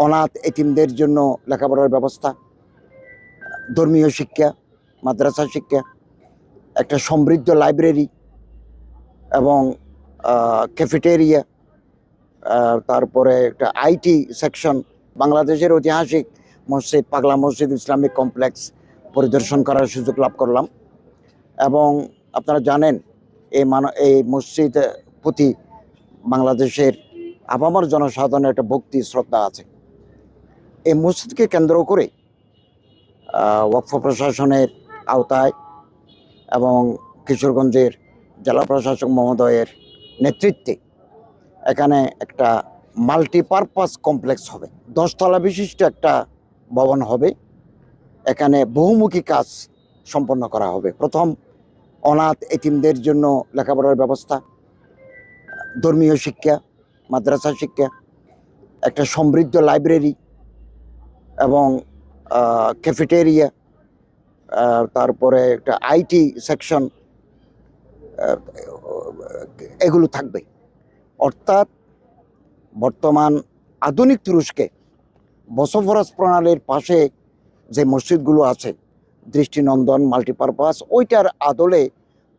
অনাথ এতিমদের জন্য লেখাপড়ার ব্যবস্থা, ধর্মীয় শিক্ষা, মাদ্রাসা শিক্ষা, একটা সমৃদ্ধ লাইব্রেরি এবং ক্যাফেটেরিয়া, তারপরে একটা আইটি সেকশন, বাংলাদেশের ঐতিহাসিক মসজিদ পাগলা মসজিদ ইসলামিক কমপ্লেক্স পরিদর্শন করার সুযোগ লাভ করলাম। এবং আপনারা জানেন এই মসজিদ প্রতি বাংলাদেশের আপামর জনসাধারণের একটা ভক্তি শ্রদ্ধা আছে। এই মসজিদকে কেন্দ্র করে ওয়াকফ প্রশাসনের আওতায় এবং কিশোরগঞ্জের জেলা প্রশাসক মহোদয়ের নেতৃত্বে এখানে একটা মাল্টিপারপাস কমপ্লেক্স হবে, 10 তলা বিশিষ্ট একটা ভবন হবে। এখানে বহুমুখী কাজ সম্পন্ন করা হবে। প্রথম, অনাথ এতিমদের জন্য লেখাপড়ার ব্যবস্থা, ধর্মীয় শিক্ষা, মাদ্রাসা শিক্ষা, একটা সমৃদ্ধ লাইব্রেরি এবং ক্যাফেটেরিয়া, তারপরে একটা আইটি সেকশন, এগুলো থাকবে। অর্থাৎ বর্তমান আধুনিক তুরস্কে বসফরাস প্রণালীর পাশে যে মসজিদগুলো আছে, দৃষ্টিনন্দন মাল্টিপারপাস, ওইটার আদলে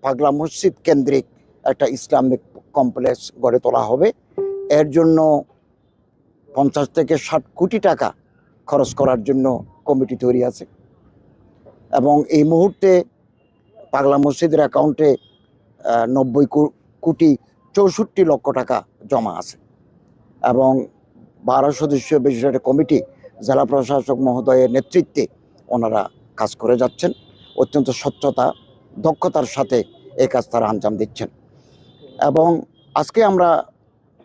পাগলা মসজিদ কেন্দ্রিক একটা ইসলামিক কমপ্লেক্স গড়ে তোলা হবে। এর জন্য 50 থেকে 60 কোটি টাকা খরচ করার জন্য কমিটি তৈরি আছে এবং এই মুহূর্তে পাগলা মসজিদের অ্যাকাউন্টে 90,64,00,00,000 টাকা জমা আছে এবং 12 সদস্য বিশিষ্ট একটা কমিটি জেলা প্রশাসক মহোদয়ের নেতৃত্বে ওনারা কাজ করে যাচ্ছেন। অত্যন্ত স্বচ্ছতা, দক্ষতার সাথে এই কাজ তারা আঞ্জাম দিচ্ছেন। এবং আজকে আমরা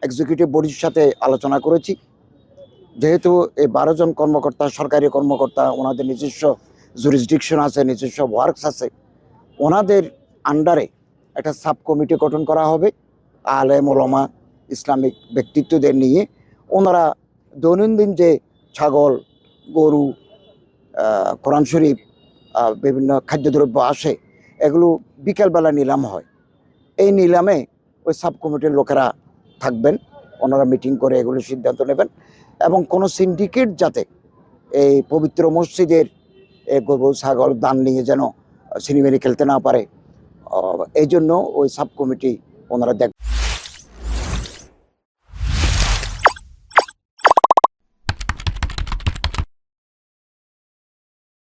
এক্সিকিউটিভ বডির সাথে আলোচনা করেছি, যেহেতু এই 12 জন কর্মকর্তা সরকারি কর্মকর্তা, ওনাদের নিজস্ব জুরিসডিকশন আছে, নিজস্ব ওয়ার্কস আছে, ওনাদের আন্ডারে একটা সাব কমিটি গঠন করা হবে। আলেম ওলামা ইসলামিক ব্যক্তিত্বদের নিয়ে ওনারা দৈনন্দিন যে ছাগল, গরু, কোরআন শরীফ, বিভিন্ন খাদ্যদ্রব্য আসে, এগুলো বিকেলবেলা নিলাম হয়। এই নিলামে ওই সাব কমিটির লোকেরা থাকবেন, ওনারা মিটিং করে এগুলো সিদ্ধান্ত নেবেন এবং কোনো সিন্ডিকেট যাতে এই পবিত্র মসজিদের গরু ছাগল দান নিয়ে যেন সিনেমারি খেলতে না পারে, এই জন্য ওই সাব কমিটি ওনারা